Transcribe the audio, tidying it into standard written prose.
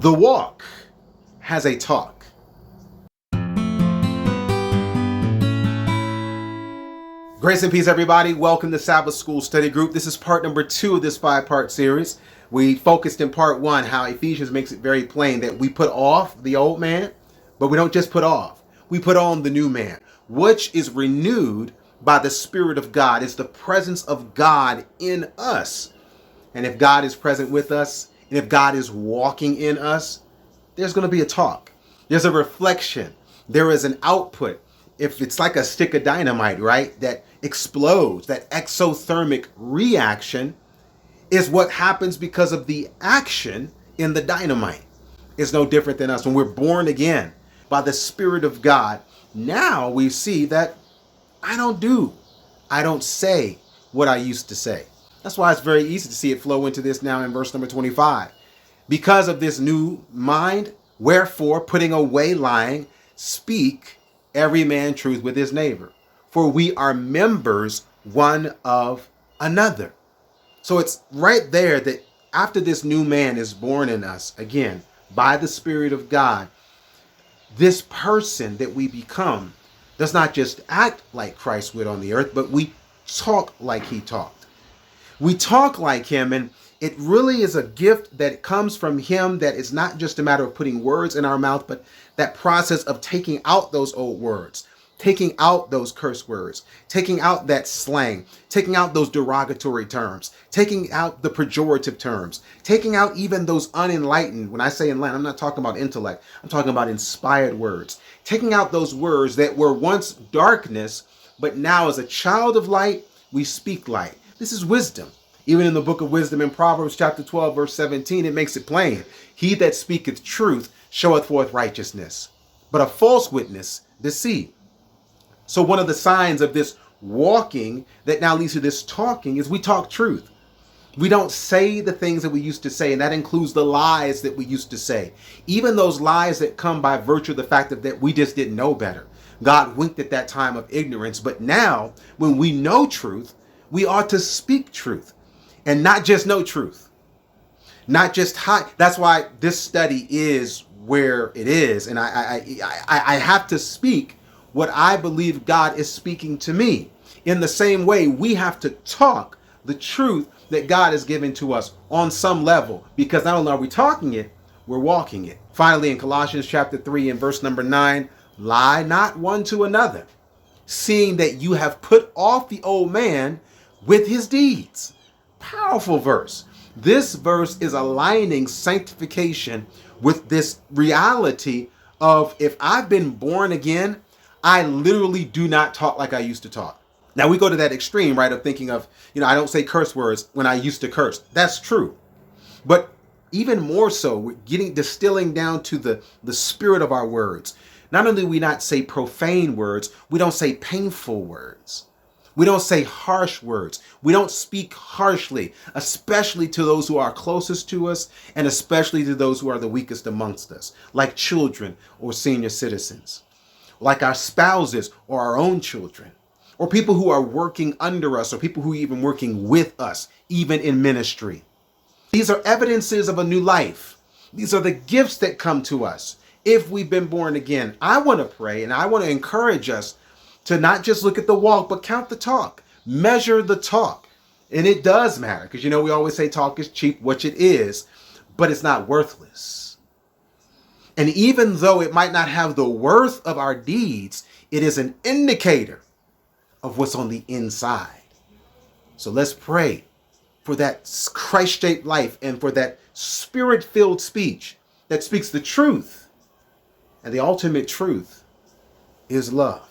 The walk has a talk. Grace and peace, everybody. Welcome to Sabbath School Study Group. This is part number 2 of this 5-part series. We focused in part 1 how Ephesians makes it very plain that we put off the old man, but we don't just put off. We put on the new man, which is renewed by the Spirit of God. It's the presence of God in us. And if God is present with us, and if God is walking in us, there's going to be a talk. There's a reflection. There is an output. If it's like a stick of dynamite, right, that explodes, that exothermic reaction is what happens because of the action in the dynamite. It's no different than us. When we're born again by the Spirit of God, now we see that I don't say what I used to say. That's why it's very easy to see it flow into this now in verse number 25. Because of this new mind, wherefore, putting away lying, speak every man truth with his neighbor. For we are members one of another. So it's right there that after this new man is born in us, again, by the Spirit of God, this person that we become does not just act like Christ would on the earth, but we talk like he talked. We talk like him, and it really is a gift that comes from him, that is not just a matter of putting words in our mouth, but that process of taking out those old words, taking out those curse words, taking out that slang, taking out those derogatory terms, taking out the pejorative terms, taking out even those unenlightened. When I say enlightened, I'm not talking about intellect. I'm talking about inspired words. Taking out those words that were once darkness, but now as a child of light, we speak light. This is wisdom. Even in the book of wisdom in Proverbs chapter 12, verse 17, it makes it plain. He that speaketh truth showeth forth righteousness, but a false witness deceit. So one of the signs of this walking that now leads to this talking is we talk truth. We don't say the things that we used to say, and that includes the lies that we used to say. Even those lies that come by virtue of the fact that we just didn't know better. God winked at that time of ignorance, but now when we know truth, we ought to speak truth. And not just know truth, not just hide. That's why this study is where it is. And I have to speak what I believe God is speaking to me. In the same way, we have to talk the truth that God has given to us on some level, because not only are we talking it, we're walking it. Finally, in Colossians chapter 3 and verse number 9, lie not one to another, seeing that you have put off the old man with his deeds. Powerful verse. This verse is aligning sanctification with this reality of, if I've been born again, I literally do not talk like I used to talk. Now we go to that extreme, right, of thinking of, I don't say curse words when I used to curse. That's true. But even more so, we're distilling down to the spirit of our words. Not only do we not say profane words, we don't say painful words. We don't say harsh words. We don't speak harshly, especially to those who are closest to us, and especially to those who are the weakest amongst us, like children or senior citizens, like our spouses or our own children, or people who are working under us, or people who are even working with us, even in ministry. These are evidences of a new life. These are the gifts that come to us if we've been born again. I want to pray, and I want to encourage us to not just look at the walk, but count the talk. Measure the talk. And it does matter, because we always say talk is cheap, which it is, but it's not worthless. And even though it might not have the worth of our deeds, it is an indicator of what's on the inside. So let's pray for that Christ-shaped life and for that spirit-filled speech that speaks the truth. And the ultimate truth is love.